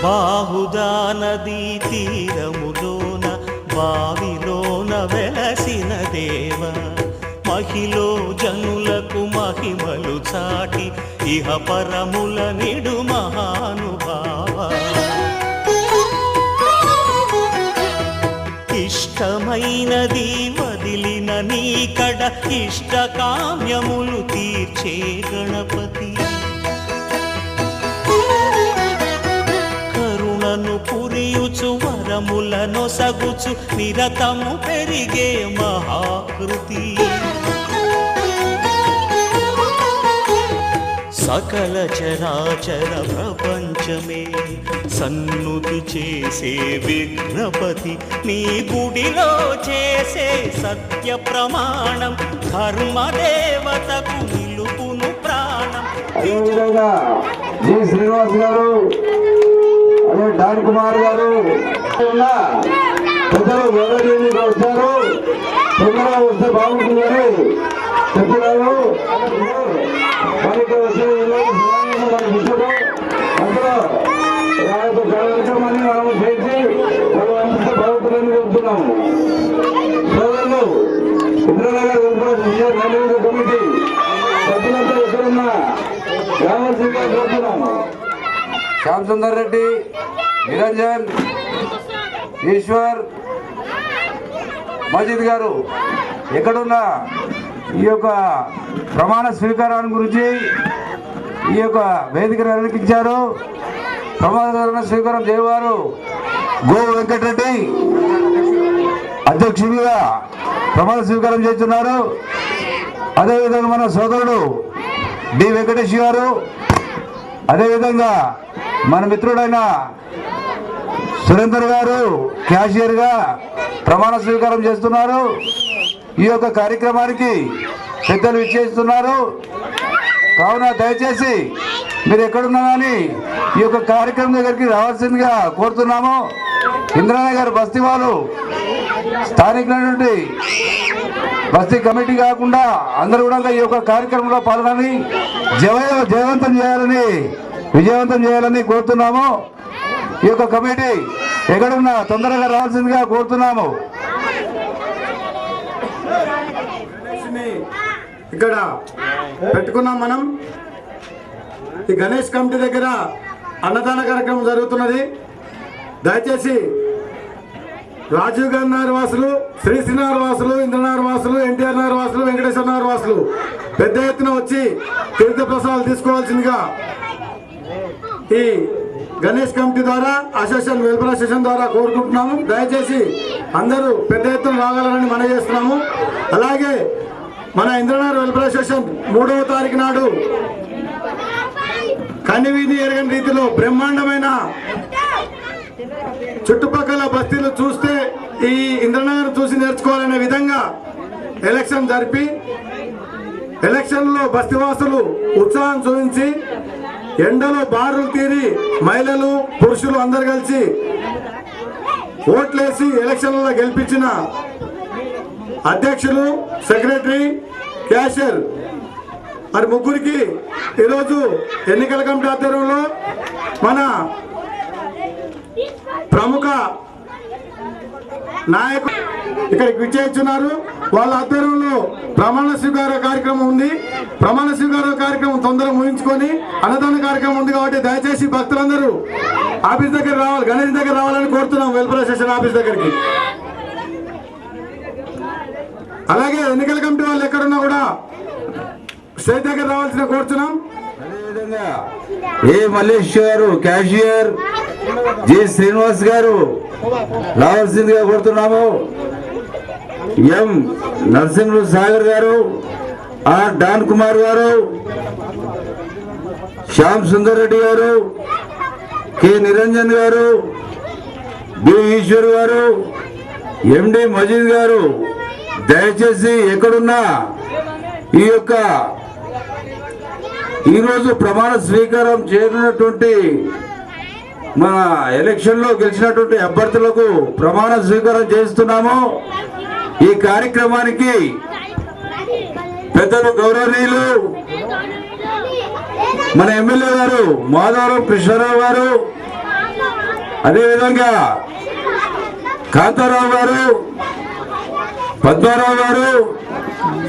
బాహుదా నదీ తీరములోన బావిలోన వెలసిన దేవ మహిలో జనులకు మహిమలు చాటి ఇహ పరముల నిడు మహానుభావ ఇష్టమైనది వదిలిన నీకడ ఇష్టకామ్యములు తీర్చే గణపతి కరుణను పురియుచు వరములను సగుచు నిరతము పెరిగే మహాకృతి సకల చరాచర ప్రపంచమే సన్నుతి చేసే విఘ్నపతి నీ గుడిలో చేసే సత్య ప్రమాణం ధర్మదేవతకు నిలుపును ప్రాణం. అదేవిధంగా జి శ్రీనివాస్ గారు, అదే డాన్ కుమార్ గారు పెద్దలు గౌరవనీయులుగా వచ్చారు. తొందరగా వస్తే బాగుంటుందని చెప్తున్నారు. మనకి వచ్చే అందులో ఆ యొక్క కార్యక్రమాన్ని మనం చేసి వస్తే బాగుంటుందని చెప్తున్నాము. సోదరులు ఇంద్రనగర్ వెల్ఫేర్ కమిటీ సభ్యులంతా ఎక్కడున్నా రావాల్సిందిగా కోరుతున్నాము. శ్యామ్ సుందర్ రెడ్డి, నిరంజన్, ఈశ్వర్, మజీద్ గారు ఎక్కడున్నా ఈ యొక్క ప్రమాణ స్వీకారాన్ని గురించి ఈ యొక్క వేదికను నిర్వహించారు. ప్రమాణ స్వీకారం చేయవారు గో వెంకటరెడ్డి అధ్యక్షుడిగా ప్రమాణ స్వీకారం చేస్తున్నారు. అదేవిధంగా మన సోదరుడు డి వెంకటేష్ గారు, అదేవిధంగా మన మిత్రుడైన సురేందర్ గారు క్యాషియర్గా ప్రమాణ స్వీకారం చేస్తున్నారు. ఈ యొక్క కార్యక్రమానికి పెద్దలు ఇచ్చేస్తున్నారు. కావున దయచేసి మీరు ఎక్కడున్నా కానీ ఈ యొక్క కార్యక్రమం దగ్గరికి రావాల్సిందిగా కోరుతున్నాము. ఇంద్రానగర్ బస్తీ వాళ్ళు స్థానికులైనటువంటి బస్తీ కమిటీ కాకుండా అందరూ కూడా ఈ యొక్క కార్యక్రమంలో పాల్గొని విజయవంతం చేయాలని కోరుతున్నాము. ఈ యొక్క కమిటీ ఎక్కడున్నా తొందరగా రావాల్సిందిగా కోరుతున్నాము. ఇక్కడ పెట్టుకున్నాం మనం. ఈ గణేష్ కమిటీ దగ్గర అన్నదాన కార్యక్రమం జరుగుతున్నది. దయచేసి రాజీవ్ గాంధీ నగర్ వాసులు, శ్రీశ్రీనగర్ వాసులు, ఇంద్రనగర్ వాసులు, ఎన్టీఆర్ నగర్ వాసులు, వెంకటేశ్వర నగర్ వాసులు పెద్ద ఎత్తున వచ్చి తీర్థ ప్రసాదాలు తీసుకోవాల్సిందిగా ఈ గణేష్ కమిటీ ద్వారా అసోసియేషన్ వెల్ఫేర్ అసోసియేషన్ ద్వారా కోరుకుంటున్నాము. దయచేసి అందరూ పెద్ద ఎత్తున రాగలరని మనం చేస్తున్నాము. అలాగే మన ఇంద్రనగర్ వెల్ఫేర్ అసోసియేషన్ 3వ తారీఖు నాడు కనివిని ఎరగని రీతిలో బ్రహ్మాండమైన చుట్టుపక్కల బస్తీలు చూస్తే ఈ ఇంద్రనగర్ చూసి నేర్చుకోవాలనే విధంగా ఎలక్షన్ జరిపి ఎలక్షన్లో బస్తీవాసులు ఉత్సాహం చూపించి ఎండలో బారులు తీరి మహిళలు పురుషులు అందరు కలిసి ఓట్లేసి ఎలక్షన్లలో గెలిపించిన అధ్యక్షులు, సెక్రటరీ, క్యాషియర్ మరి ముగ్గురికి ఈరోజు ఎన్నికల కమిటీ ఆధ్వర్యంలో మన ప్రముఖ నాయకులు ఇక్కడికి విచ్చేస్తున్నారు. వాళ్ళ ఆధ్వర్యంలో ప్రమాణ స్వీకార కార్యక్రమం ఉంది. ప్రమాణ స్వీకార కార్యక్రమం తొందరగా ముగించుకొని అన్నదాన కార్యక్రమం ఉంది కాబట్టి దయచేసి భక్తులందరూ ఆఫీస్ దగ్గర రావాలి, గణేష్ దగ్గర రావాలని కోరుతున్నాం. వెల్ఫేర్ అసోసియేషన్ ఆఫీస్ దగ్గరికి. అలాగే ఎన్నికల కమిటీ వాళ్ళు ఎక్కడున్నా కూడా స్టేజ్ దగ్గర రావాల్సిన కోరుతున్నాం. అదేవిధంగా ఏ మల్లేష్ గారు క్యాషియర్, జి శ్రీనివాస్ గారు రావాల్సిందిగా కోరుతున్నాము. ఎం నరసింహ సాగర్ గారు, ఆర్ డాన్ కుమార్ గారు, శ్యామ్ సుందర్ రెడ్డి గారు, కె నిరంజన్ గారు, బి ఈశ్వర్ గారు, ఎండి మజీద్ గారు దయచేసి ఎక్కడున్నా ఈ యొక్క ఈరోజు ప్రమాణ స్వీకారం చేరినటువంటి మన ఎలక్షన్లో గెలిచినటువంటి అభ్యర్థులకు ప్రమాణ స్వీకారం చేస్తున్నాము. ఈ కార్యక్రమానికి పెద్దలు గౌరవనీయులు మన ఎమ్మెల్యే గారు మాధవరం కృష్ణారావు గారు, అదేవిధంగా కాంతారావు గారు, పద్మారావు గారు,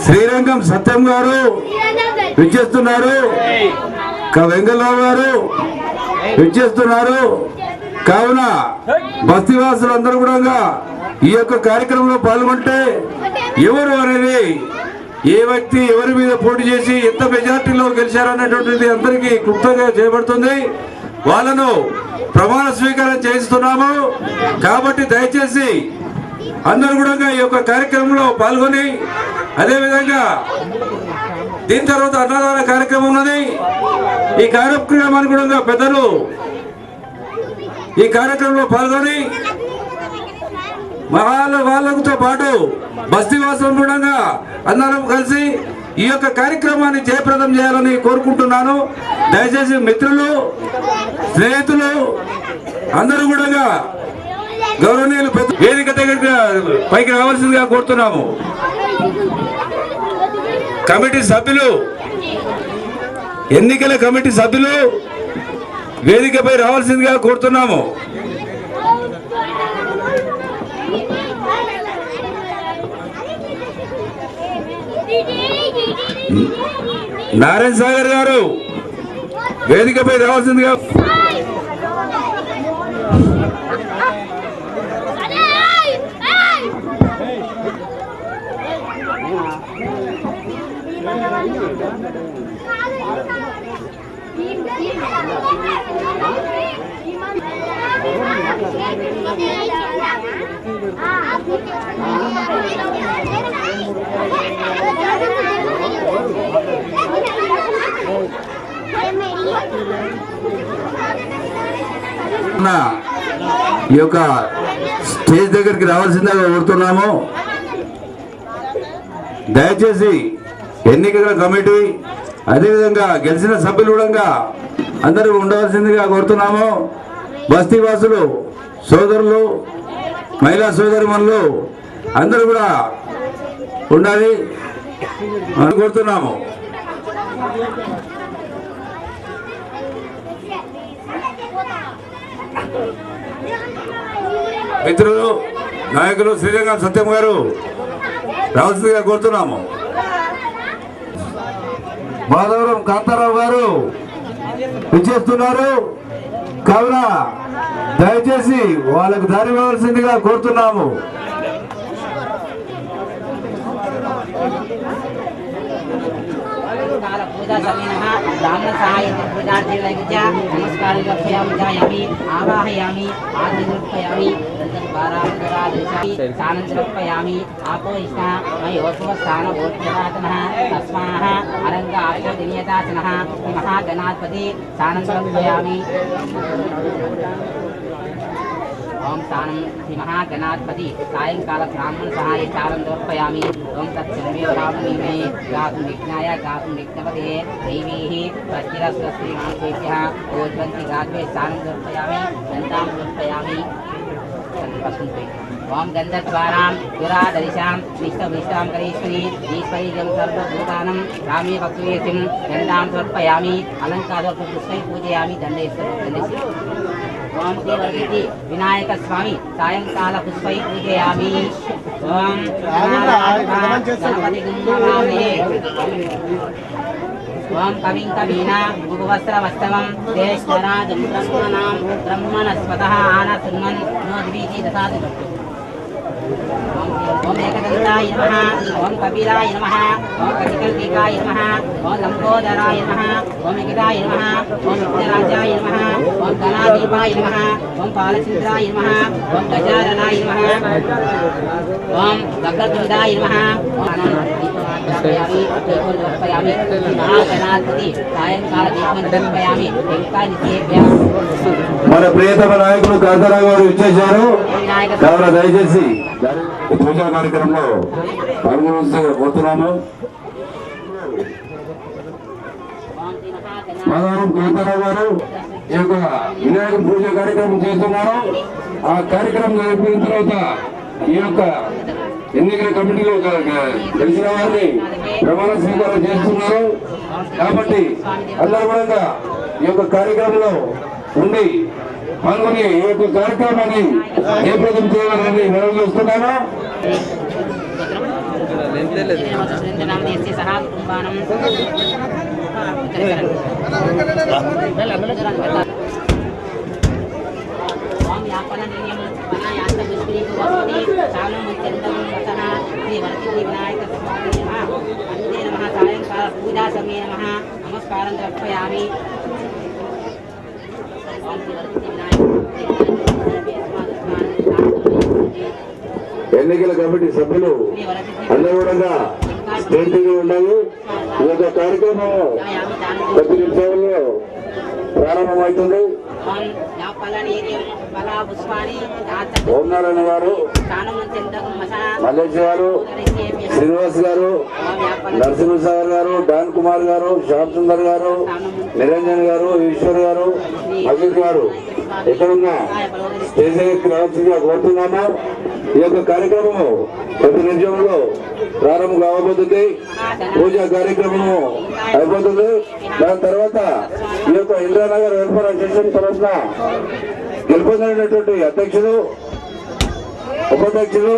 శ్రీరంగం సత్యం గారు విచ్చేస్తున్నారు, వెంగళరావు గారు విచ్చేస్తున్నారు. కావున బస్తీవాసులందరూ కూడా ఈ యొక్క కార్యక్రమంలో పాల్గొంటే ఎవరు అనేది, ఏ వ్యక్తి ఎవరి మీద పోటీ చేసి ఎంత మెజార్టీలో గెలిచారనేటువంటిది అందరికీ క్లుప్తంగా చేయబడుతుంది. వాళ్ళను ప్రమాణ స్వీకారం చేయిస్తున్నాము. కాబట్టి దయచేసి అందరూ కూడా ఈ యొక్క కార్యక్రమంలో పాల్గొని, అదేవిధంగా దీని తర్వాత అన్నదాన కార్యక్రమం ఉన్నది. ఈ కార్యక్రమాన్ని కూడా పెద్దలు ఈ కార్యక్రమంలో పాల్గొని వాళ్ళతో పాటు బస్తీవాసులు కూడా అందరం కలిసి ఈ యొక్క కార్యక్రమాన్ని జయప్రదం చేయాలని కోరుకుంటున్నాను. దయచేసి మిత్రులు, స్నేహితులు అందరూ కూడా గౌరవనీయులు వేదిక దగ్గర పైకి రావాల్సిందిగా కోరుతున్నాము. కమిటీ సభ్యులు, ఎన్నికల కమిటీ సభ్యులు వేదికపై రావాల్సిందిగా కోరుతున్నాము. నారాయణ సాగర్ గారు వేదికపై రావాల్సిందిగా. ఈ యొక్క స్టేజ్ దగ్గరికి రావాల్సిందిగా కోరుతున్నాము. దయచేసి ఎన్నికల కమిటీ, అదేవిధంగా గెలిచిన సభ్యులు కూడా అందరూ ఉండవలసిందిగా కోరుతున్నాము. బస్తీవాసులు సోదరులు, మహిళా సోదరిమణులు అందరూ కూడా ఉండాలి అని కోరుతున్నాము. మిత్రులు, నాయకులు శ్రీరంగం సత్యం గారు రావాల్సిందిగా కోరుతున్నాము. మాధవరం కాంతారావు గారు విచ్చేస్తున్నారు. కావున దయచేసి వాళ్ళకు దారి ఇవ్వాల్సిందిగా కోరుతున్నాము. पूजा समीनः ब्राह्मण सहाय पूजार्थी लज्जा नमस्कार जायामि आवाहयामि आदिरूपयामि दन्तद्वारादरादृशामि सानन्दरूपयामि आपो इष्टा मयोत्सवस्थान भूतरातनः तस्माः अरङ्ग आप्योदिनियतासनः महागणाधिपति सानन्दरूपयामि ओम स्थानं श्री महागणाधिपति सायंकाल ब्राह्मण सहाय चालं समर्पयामि। ओम तत्सर्वे रामनीमे गातुं विघ्नाय गातुं विघ्नपते दैवीः प्रचिरस्वस्त्रीमानुषेभ्यः ओज्वन्ति गात्वे स्थानं समर्पयामि गन्धां समर्पयामि। ओम गन्धद्वारां दुरादर्शां विष्टविष्टां करेश्वरी ईश्वरीजं सर्वभूतानं रामे भक्तिवेसिं गन्धां समर्पयामि। अलङ्कारपुष्पै पूजयामि। दण्डेश्वरी ओम देवर्गीति विनायक स्वामी सायंकाल पुष्पै पूजयामि। ओम गणपति गुंडवामे ओम कविं कवीना मुखवस्त्रवस्तमं ज्येष्ठराजं ब्रह्मणां ब्रह्मणस्पतः आनशृण्वन् नोद्वीति ददातु। ओम एकदन्ताय नमः। ओम कपिलाय नमः। ओम कटिकल्पिकाय नमः। ओम लंबोदराय नमः। ओम एकदाय नमः। ओम विघ्नराजाय नमः। ओम गणाधिपाय नमः। ओम बालचन्द्राय नमः। ओम गजाननाय नमः। ओम वक्रतुण्डाय नमः। महागणाधिपति सायंकाल दीपं दर्पयामि। మన ప్రియతమ నాయకులు కాంతారావు గారు ఇచ్చేశారు. కావున దయచేసి పూజా కార్యక్రమంలో పాల్గొనవలసిందిగా కోరుతున్నాము. మాధవరం కాంతారావు గారు ఈ యొక్క వినాయక పూజ కార్యక్రమం చేస్తున్నారు. ఆ కార్యక్రమం అయిపోయిన తర్వాత ఈ యొక్క ఎన్నికల కమిటీలో గెలిచిన వారిని ప్రమాణ స్వీకారం చేస్తున్నారు. కాబట్టి అందరూ కూడా ఈ యొక్క కార్యక్రమంలో ఉండి పాల్గొని ఈ యొక్క కార్యక్రమాన్ని జయప్రదం చేయాలని మనం చూస్తున్నాను. పూజా సమయ నమస్కారం తర్పయామి. ఎన్నికల కమిటీ సభ్యులు అందరూ కూడా స్టేట్ ఉండాలి. ఈ యొక్క కార్యక్రమం కొద్ది నిమిషాల్లో ప్రారంభమవుతుంది. ఓం నారాయణ గారు, మల్లేష్ గారు, శ్రీనివాస్ గారు, నరసింహసాగర్ గారు, డాన్ కుమార్ గారు, శ్యామ్ సుందర్ గారు, నిరంజన్ గారు, ఈశ్వర్ గారు, అజిత్ గారు ఎక్కడున్నా స్టేజ్ దగ్గరికి రావాల్సిందిగా కోరుతున్నాము. ఈ యొక్క కార్యక్రమము కొద్ది నిమిషంలో ప్రారంభం కావబోతుంది. పూజా కార్యక్రమము అయిపోతుంది. దాని తర్వాత ఈ యొక్క ఇంద్రానగర్ వెల్ఫేర్ అసోసియేషన్ తరఫున గెలుపొందినటువంటి అధ్యక్షులు, ఉపాధ్యక్షులు